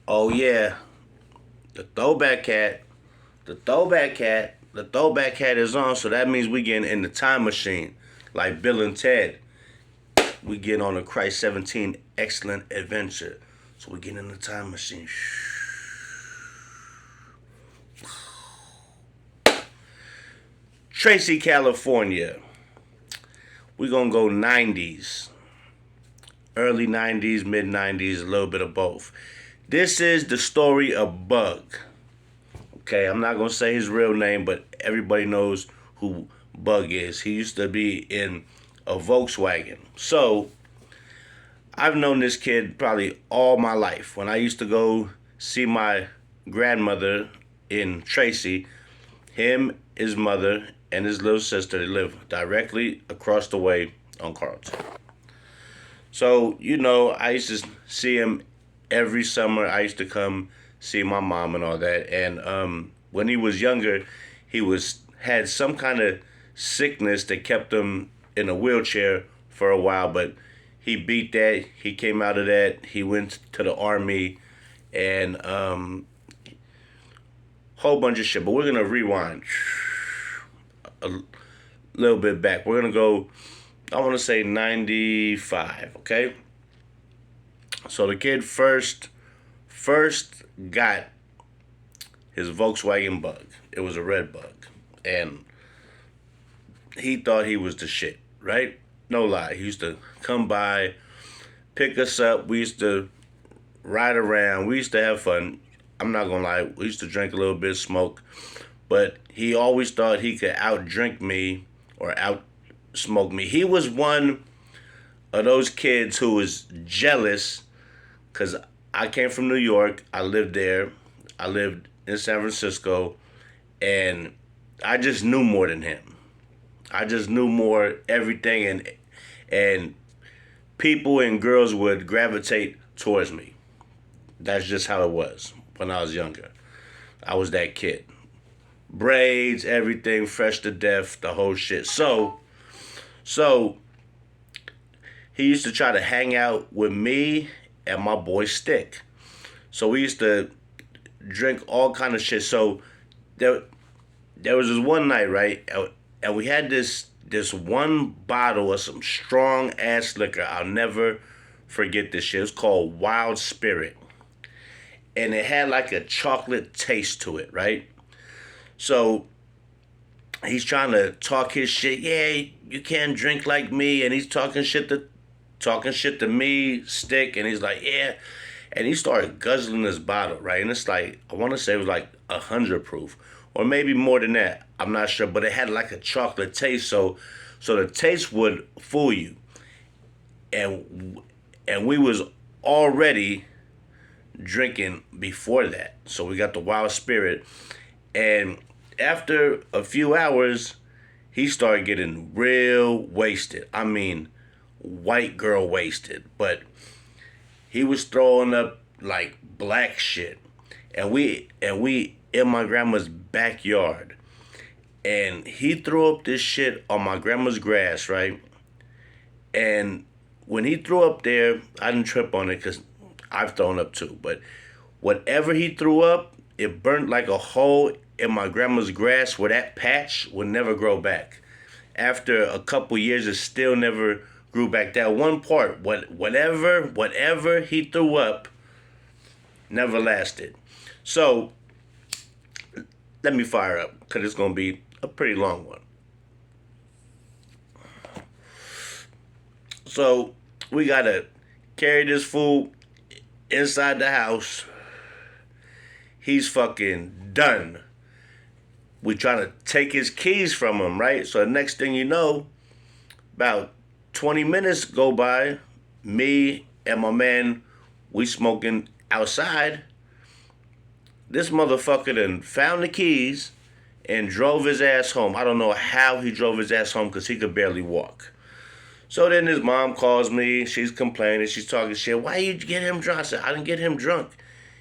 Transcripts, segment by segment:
Oh yeah, the throwback cat, the throwback cat is on. So that means we getting in the time machine, like Bill and Ted. We get on a Christ 17 excellent adventure. So we get in the time machine. Tracy, California. We gonna go 90s, early 90s, mid 90s, a little bit of both. This is the story of Bug. Okay, I'm not gonna say his real name, but everybody knows who Bug is. He used to be in a Volkswagen. So I've known this kid probably all my life. When I used to go see my grandmother in Tracy, him, his mother, and his little sister, they live directly across the way on Carlton. So, I used to see him every summer. I used to come see my mom and all that. And when he was younger, he was had some kind of sickness that kept him in a wheelchair for a while, but he beat that. He came out of that. He went to the army and whole bunch of shit. But we're gonna rewind a little bit back. We're gonna go. I want to say 95. Okay. So the kid first got his Volkswagen Bug. It was a red Bug, and he thought he was the shit. Right? No lie. He used to come by, pick us up. We used to ride around. We used to have fun. I'm not gonna lie. We used to drink a little bit, smoke, but he always thought he could outdrink me or outsmoke me. He was one of those kids who was jealous because I came from New York. I lived there. I lived in San Francisco, and I just knew more than him. I just knew more everything, and people and girls would gravitate towards me. That's just how it was when I was younger. I was that kid. Braids, everything, fresh to death, the whole shit. So he used to try to hang out with me and my boy Stick. So we used to drink all kind of shit. So there, there was this one night, right? And we had this one bottle of some strong ass liquor. I'll never forget this shit. It's called Wild Spirit. And it had like a chocolate taste to it, right? So he's trying to talk his shit. Yeah, you can't drink like me, and he's talking shit to me, Stick, and he's like, yeah, and he started guzzling this bottle, right? And it's like I want to say it was like 100 proof, or maybe more than that. I'm not sure, but it had like a chocolate taste, so the taste would fool you, and we was already drinking before that, so we got the Wild Spirit, and after a few hours, he started getting real wasted. I mean, white girl wasted. But he was throwing up like black shit. And we in my grandma's backyard. And he threw up this shit on my grandma's grass, right? And when he threw up there, I didn't trip on it because I've thrown up too. But whatever he threw up, it burnt like a hole in my grandma's grass where that patch would never grow back. After a couple years, it still never grew back. That one part, whatever he threw up, never lasted. So let me fire up because it's gonna be a pretty long one. So we gotta carry this fool inside the house. He's fucking done. We trying to take his keys from him, right? So the next thing you know, about 20 minutes go by, me and my man, we smoking outside. This motherfucker then found the keys and drove his ass home. I don't know how he drove his ass home because he could barely walk. So then his mom calls me. She's complaining. She's talking shit. Why you get him drunk? I said, I didn't get him drunk.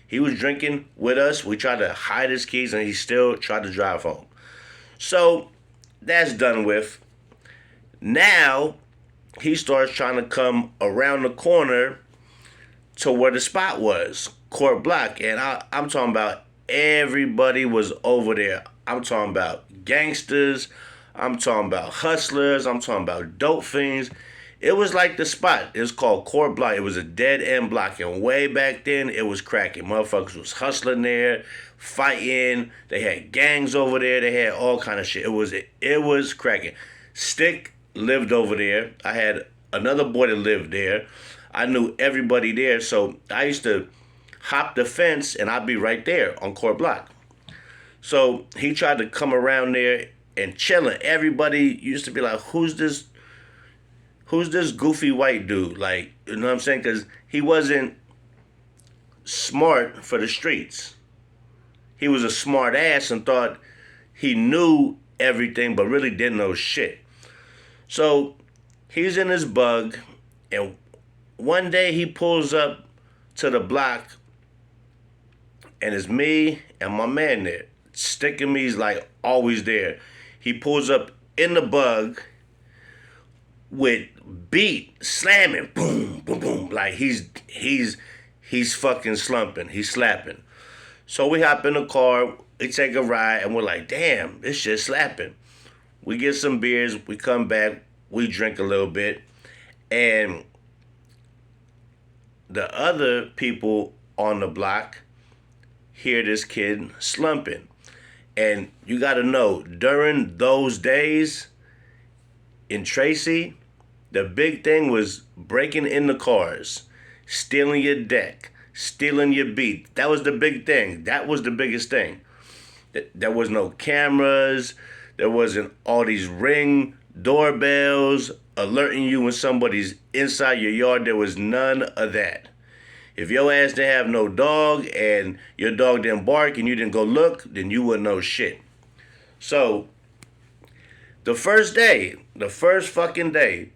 He was drinking with us. We tried to hide his keys, and he still tried to drive home. So that's done with. Now he starts trying to come around the corner to where the spot was. Court Block, and I'm talking about everybody was over there. I'm talking about gangsters. I'm talking about hustlers. I'm talking about dope fiends. It was like the spot. It was called Court Block. It was a dead end block, and way back then it was cracking. Motherfuckers was hustling there, fighting. They had gangs over there. They had all kind of shit. It was cracking. Stick lived over there. I had another boy that lived there. I knew everybody there, so I used to hop the fence and I'd be right there on Court Block. So he tried to come around there and chilling. Everybody used to be like, who's this goofy white dude? Like, you know what I'm saying? Because he wasn't smart for the streets. He was a smart ass and thought he knew everything, but really didn't know shit. So he's in his bug, and one day he pulls up to the block, and it's me and my man there. Stick and me's like always there. He pulls up in the bug with beat slamming, boom, boom, boom, like he's fucking slumping, he's slapping. So we hop in the car, we take a ride, and we're like, damn, this shit slapping. We get some beers, we come back, we drink a little bit, and the other people on the block hear this kid slumping. And you gotta know, during those days in Tracy, the big thing was breaking in the cars, stealing your deck, stealing your beat. That was the big thing. That was the biggest thing. There was no cameras. There wasn't all these Ring doorbells alerting you when somebody's inside your yard. There was none of that. If your ass didn't have no dog and your dog didn't bark and you didn't go look, then you wouldn't know shit. So, the first fucking day,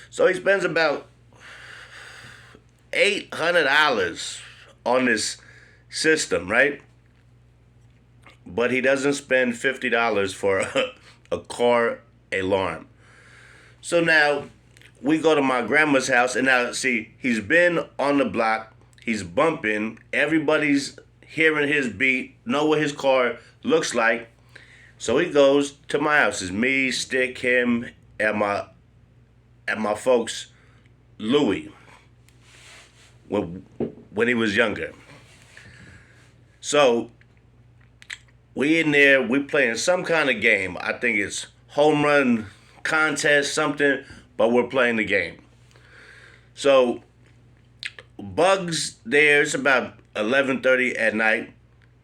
so he spends about $800 on this system, right? But he doesn't spend $50 for a car alarm. So now we go to my grandma's house, and now see, he's been on the block, he's bumping, everybody's hearing his beat, know what his car looks like. So he goes to my house. It's me, Stick, him, and my folks, Louie, when he was younger. So we in there, we playing some kind of game. I think it's home run contest, something, but we're playing the game. So Bug's there. It's about 11:30 at night.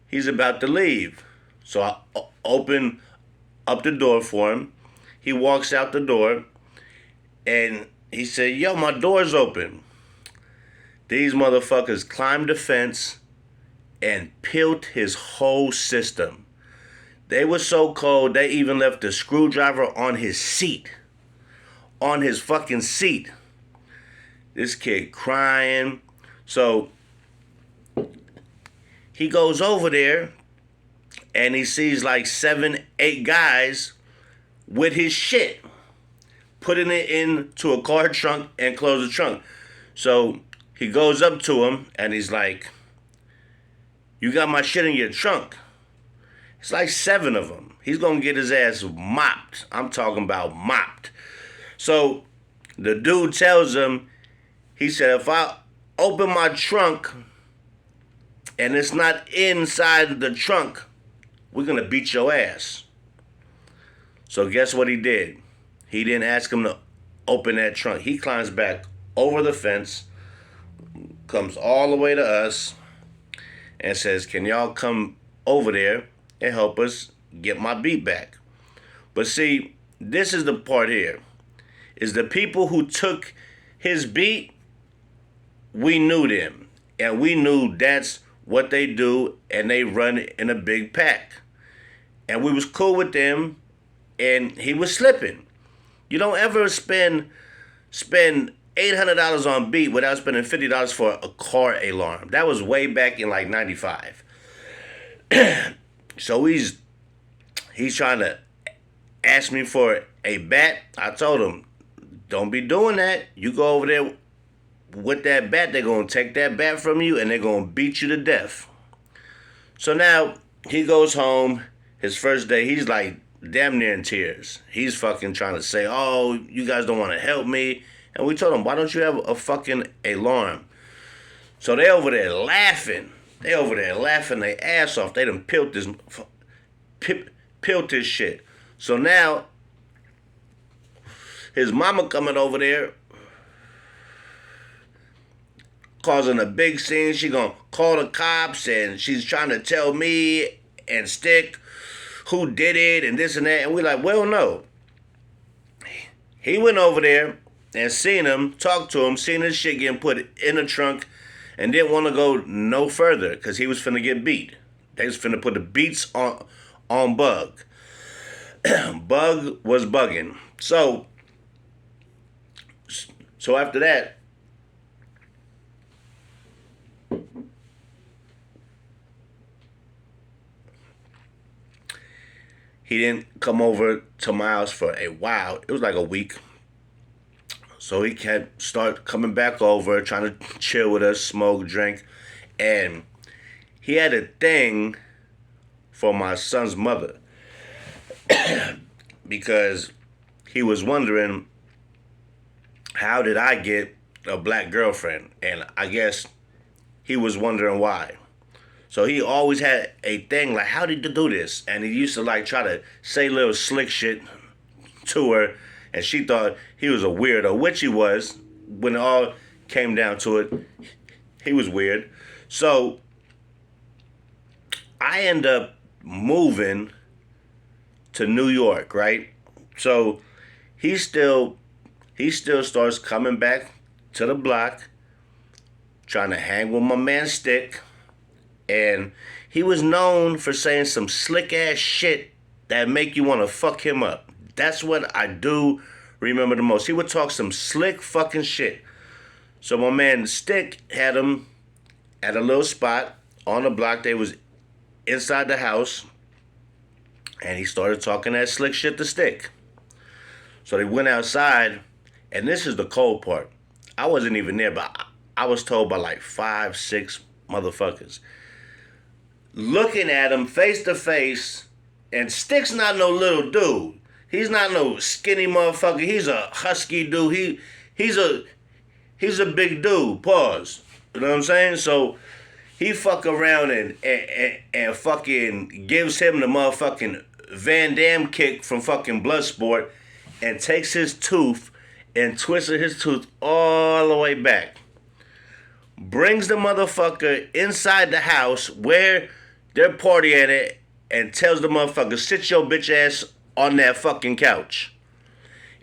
He's about to leave. So I open up the door for him. He walks out the door, and he said, yo, my door's open. These motherfuckers climbed the fence and peeled his whole system. They were so cold, they even left the screwdriver on his seat. On his fucking seat. This kid crying. So he goes over there and he sees like 7, 8 guys with his shit, putting it into a car trunk and close the trunk. So he goes up to him and he's like, you got my shit in your trunk. It's like 7 of them. He's gonna get his ass mopped. I'm talking about mopped. So the dude tells him, he said, if I open my trunk and it's not inside the trunk, we're gonna beat your ass. So guess what he did? He didn't ask him to open that trunk. He climbs back over the fence, comes all the way to us, and says, can y'all come over there and help us get my beat back? But see, this is the part here. Is the people who took his beat, we knew them. And we knew that's what they do, and they run in a big pack. And we was cool with them, and he was slipping. You don't ever spend $800 on beat without spending $50 for a car alarm. That was way back in like 95. So he's trying to ask me for a bat. I told him, don't be doing that. You go over there with that bat, they're going to take that bat from you and they're going to beat you to death. So now he goes home. His first day, he's like damn near in tears. He's fucking trying to say, oh, you guys don't want to help me. And we told him, why don't you have a fucking alarm? So they over there laughing. They over there laughing their ass off. They done peeled this shit. So now his mama coming over there causing a big scene. She gonna call the cops and she's trying to tell me and Stick who did it and this and that. And we like, well, no. He went over there and seen him, talked to him, seen his shit getting put in the trunk, and didn't want to go no further because he was finna get beat. They was finna put the beats on Bug. Bug was bugging. So after that, he didn't come over to my house for a while. It was like a week. So he kept start coming back over, trying to chill with us, smoke, drink. And he had a thing for my son's mother. Because he was wondering, how did I get a black girlfriend? And I guess he was wondering why. So he always had a thing like, how did you do this? And he used to like try to say little slick shit to her. And she thought he was a weirdo, which he was. When it all came down to it, he was weird. So I end up moving to New York, right? So he still starts coming back to the block, trying to hang with my man Stick. And he was known for saying some slick ass shit that make you want to fuck him up. That's what I do remember the most. He would talk some slick fucking shit. So my man Stick had him at a little spot on the block. They was inside the house. And he started talking that slick shit to Stick. So they went outside. And this is the cold part. I wasn't even there, but I was told by like 5, 6 motherfuckers. Looking at him face to face. And Stick's not no little dude. He's not no skinny motherfucker. He's a husky dude. He's a big dude. Pause. You know what I'm saying? So he fuck around and fucking gives him the motherfucking Van Damme kick from fucking Bloodsport and takes his tooth and twists his tooth all the way back. Brings the motherfucker inside the house where they're partying at it and tells the motherfucker, sit your bitch ass on that fucking couch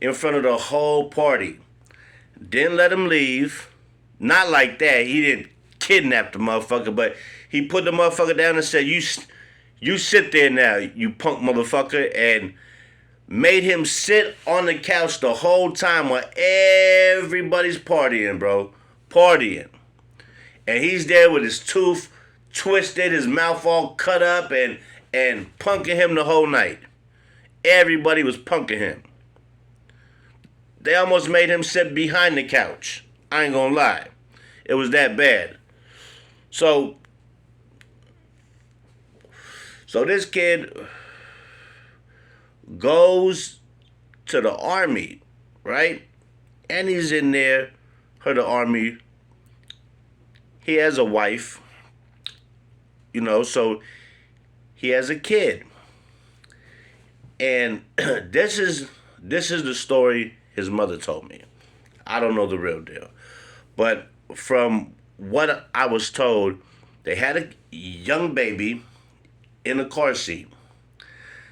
in front of the whole party. Didn't let him leave. Not like that. He didn't kidnap the motherfucker, but he put the motherfucker down and said, you sit there now, you punk motherfucker, and made him sit on the couch the whole time while everybody's partying, bro. Partying. And he's there with his tooth twisted, his mouth all cut up, and punking him the whole night. Everybody was punking him. They almost made him sit behind the couch. I ain't gonna lie. It was that bad. So this kid goes to the army, right? And he's in there for the army. He has a wife, you know, so he has a kid. And this is the story his mother told me. I don't know the real deal. But from what I was told, they had a young baby in a car seat.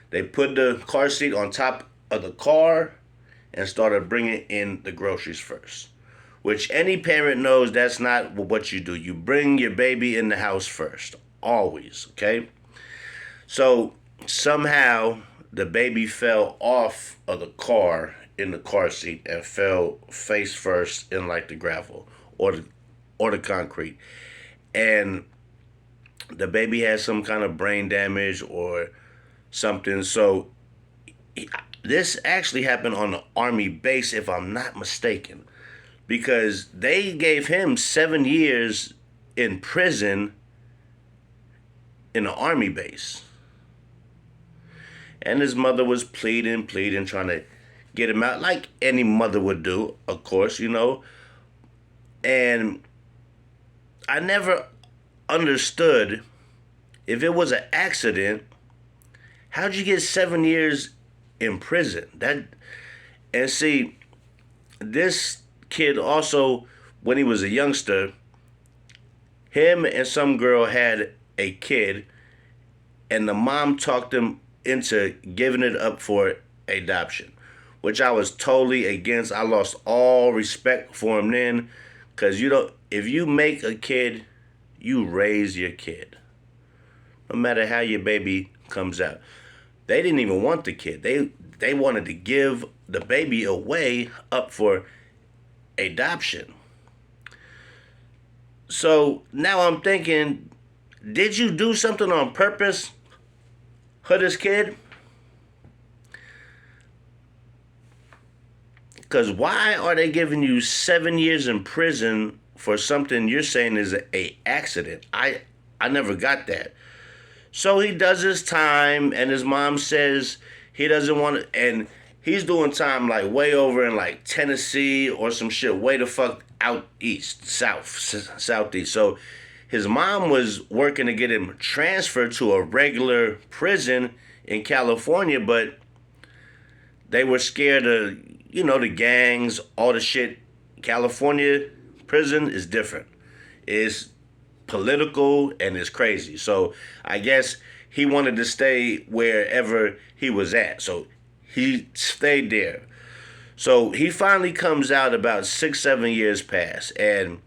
They put the car seat on top of the car and started bringing in the groceries first. Which any parent knows that's not what you do. You bring your baby in the house first. Always, okay? So somehow the baby fell off of the car in the car seat and fell face first in like the gravel or the concrete. And the baby had some kind of brain damage or something. So this actually happened on the army base, if I'm not mistaken. because they gave him 7 years in prison in an army base. And his mother was pleading, trying to get him out, like any mother would do, of course, you know. And I never understood, if it was an accident, how'd you get 7 years in prison? And see, this kid also, when he was a youngster, him and some girl had a kid, and the mom talked him into giving it up for adoption, which I was totally against. I lost all respect for him then, because if you make a kid, you raise your kid, no matter how your baby comes out. They didn't even want the kid. They wanted to give the baby away up for adoption. So now I'm thinking, did you do something on purpose for this kid? Because why are they giving you 7 years in prison for something you're saying is a accident? I never got that. So he does his time, and his mom says he doesn't want to, and he's doing time like way over in like Tennessee or some shit, way the fuck out east, southeast. So his mom was working to get him transferred to a regular prison in California, but they were scared of, the gangs, all the shit. California prison is different. It's political and it's crazy. So I guess he wanted to stay wherever he was at. So he stayed there. So he finally comes out, about 6, 7 years pass, and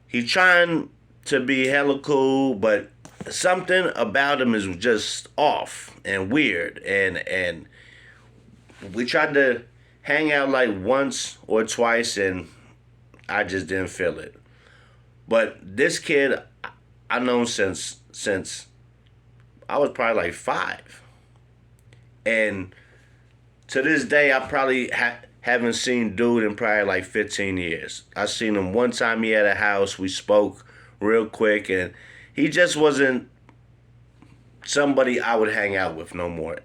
he's trying to be hella cool, but something about him is just off and weird. And we tried to hang out like once or twice, and I just didn't feel it. But this kid, I known since I was probably like 5. And to this day, I probably haven't seen dude in probably like 15 years. I seen him one time. He had a house. We spoke real quick, and he just wasn't somebody I would hang out with no more.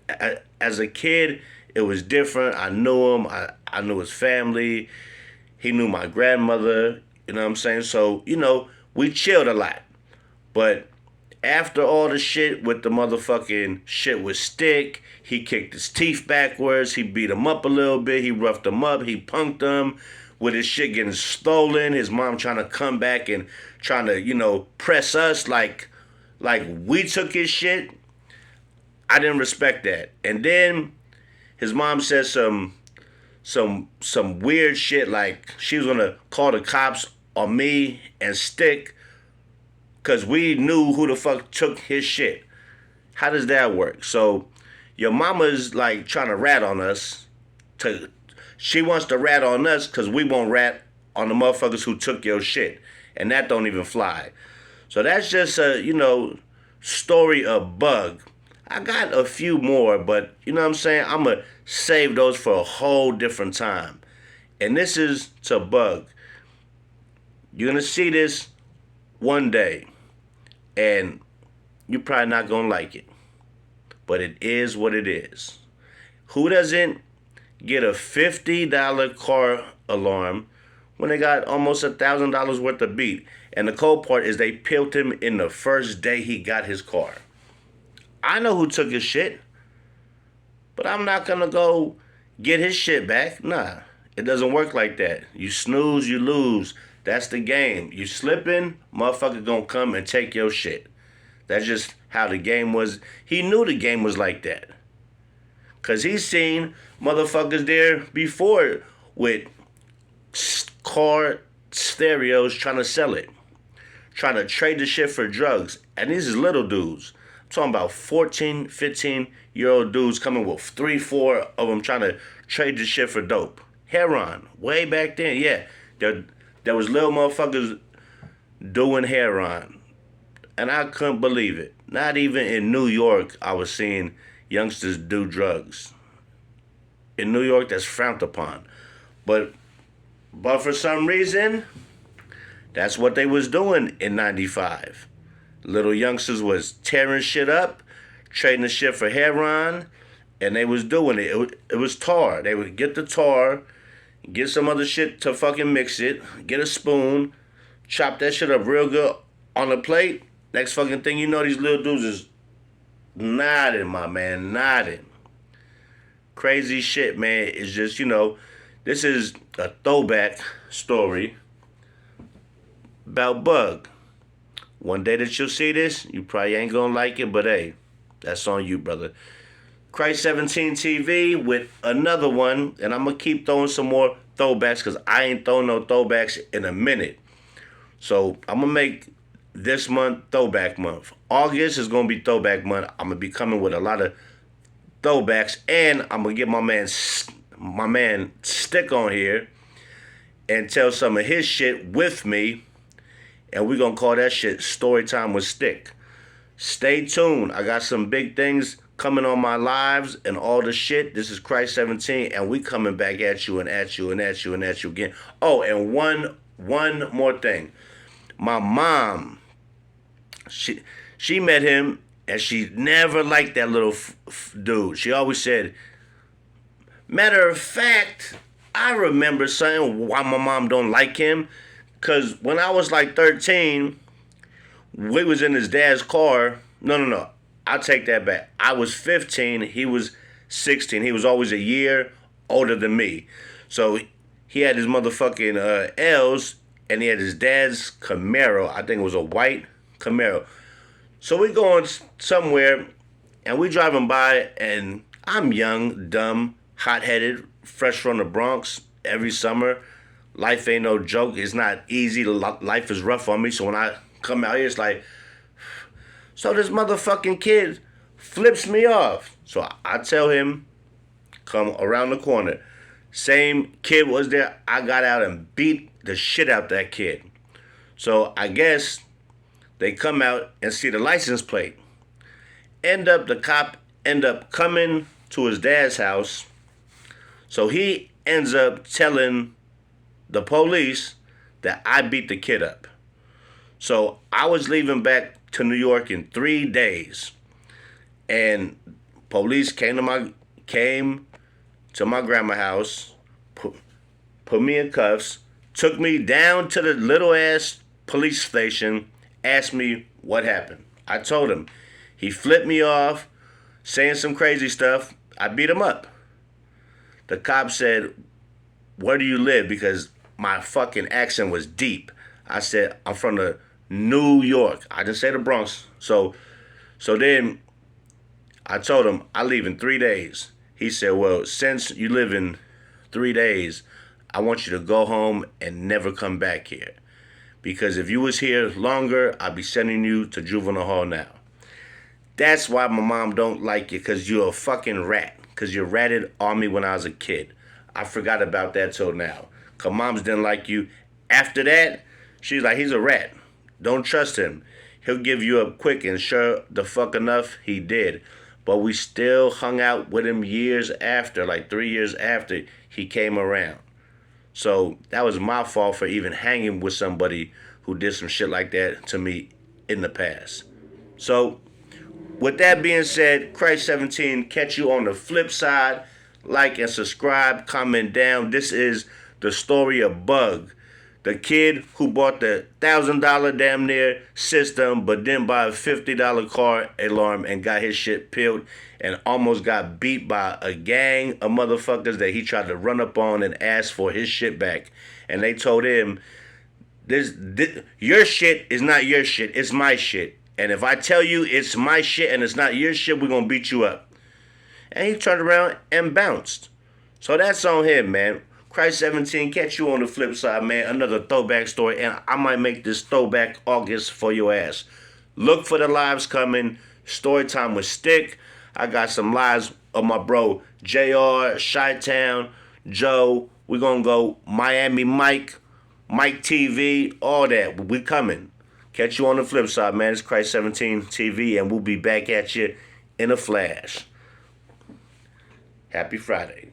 As a kid, it was different. I knew him. I knew his family. He knew my grandmother. You know what I'm saying? So, we chilled a lot. But after all the shit with the motherfucking shit with Stick, he kicked his teeth backwards. He beat him up a little bit. He roughed him up. He punked him with his shit getting stolen. His mom trying to come back and trying to, press us like we took his shit. I didn't respect that. And then his mom said some weird shit, like she was gonna call the cops on me and Stick because we knew who the fuck took his shit. How does that work? So your mama's like trying to rat on us. She wants to rat on us because we won't rat on the motherfuckers who took your shit. And that don't even fly. So that's just a, story of Bug. I got a few more, but you know what I'm saying? I'm going to save those for a whole different time. And this is to Bug. You're going to see this one day, and you're probably not going to like it. But it is what it is. Who doesn't get a $50 car alarm when they got almost $1,000 worth of beat? And the cold part is they peeled him in the first day he got his car. I know who took his shit, but I'm not going to go get his shit back. Nah, it doesn't work like that. You snooze, you lose. That's the game. You slipping, motherfucker gonna come and take your shit. That's just how the game was. He knew the game was like that. Because he's seen motherfuckers there before with car stereos trying to sell it. Trying to trade the shit for drugs. And these is little dudes. I'm talking about 14, 15-year-old dudes coming with 3, 4 of them trying to trade the shit for dope. Heroin. Way back then, yeah. There was little motherfuckers doing heroin. And I couldn't believe it. Not even in New York I was seeing youngsters do drugs. In New York, that's frowned upon. But But for some reason, that's what they was doing in 95. Little youngsters was tearing shit up, trading the shit for heroin, and they was doing it. It was tar. They would get the tar, get some other shit to fucking mix it, get a spoon, chop that shit up real good on a plate. Next fucking thing you know, these little dudes is nodding, my man, nodding. Crazy shit, man. It's just, this is a throwback story about Bug. One day that you'll see this, you probably ain't gonna like it, but hey, that's on you, brother. Christ 17 TV with another one, and I'm gonna keep throwing some more throwbacks because I ain't throwing no throwbacks in a minute. So I'm gonna make this month throwback month. August is gonna be throwback month. I'm gonna be coming with a lot of throwbacks, and I'm gonna get my man Stick on here and tell some of his shit with me, and we're gonna call that shit Story Time with Stick. Stay tuned. I got some big things coming on my lives and all the shit. This is Christ 17, and we coming back at you and at you and at you and at you again. Oh, and one more thing. My mom, she met him, and she never liked that little dude. She always said, matter of fact, I remember saying why my mom don't like him. Because when I was like 13, we was in his dad's car. No. I'll take that back. I was 15. He was 16. He was always a year older than me. So he had his motherfucking L's, and he had his dad's Camaro. I think it was a white Camaro. So we going somewhere, and we driving by, and I'm young, dumb, hot-headed, fresh from the Bronx every summer. Life ain't no joke. It's not easy. Life is rough on me. So when I come out here, it's like, so this motherfucking kid flips me off. So I tell him, come around the corner. Same kid was there. I got out and beat the shit out that kid. So I guess they come out and see the license plate. The cop end up coming to his dad's house. So he ends up telling the police that I beat the kid up. So I was leaving back to New York in 3 days, and police came to my grandma's house, put me in cuffs, took me down to the little ass police station, asked me what happened. I told him. He flipped me off, saying some crazy stuff. I beat him up. The cop said, where do you live? Because my fucking accent was deep. I said, I'm from the New York. I didn't say the Bronx. So then I told him, I leave in 3 days. He said, well, since you live in 3 days, I want you to go home and never come back here. Because if you was here longer, I'd be sending you to juvenile hall now. That's why my mom don't like you, because you're a fucking rat. Because you ratted on me when I was a kid. I forgot about that till now. Because moms didn't like you. After that, she's like, he's a rat. Don't trust him. He'll give you up quick, and sure the fuck enough, he did. But we still hung out with him years after, like 3 years after he came around. So that was my fault for even hanging with somebody who did some shit like that to me in the past. So with that being said, Christ 17, catch you on the flip side. Like and subscribe, comment down. This is the story of Bug. The kid who bought the $1,000 damn near system, but didn't buy a $50 car alarm and got his shit peeled and almost got beat by a gang of motherfuckers that he tried to run up on and ask for his shit back. And they told him, this your shit is not your shit, it's my shit. And if I tell you it's my shit and it's not your shit, we're going to beat you up. And he turned around and bounced. So that's on him, man. Christ 17, catch you on the flip side, man. Another throwback story, and I might make this throwback August for your ass. Look for the lives coming. Story time with Stick. I got some lives of my bro JR, Chi-Town, Joe. We're going to go Miami Mike TV, all that. We coming. Catch you on the flip side, man. It's Christ 17 TV, and we'll be back at you in a flash. Happy Friday.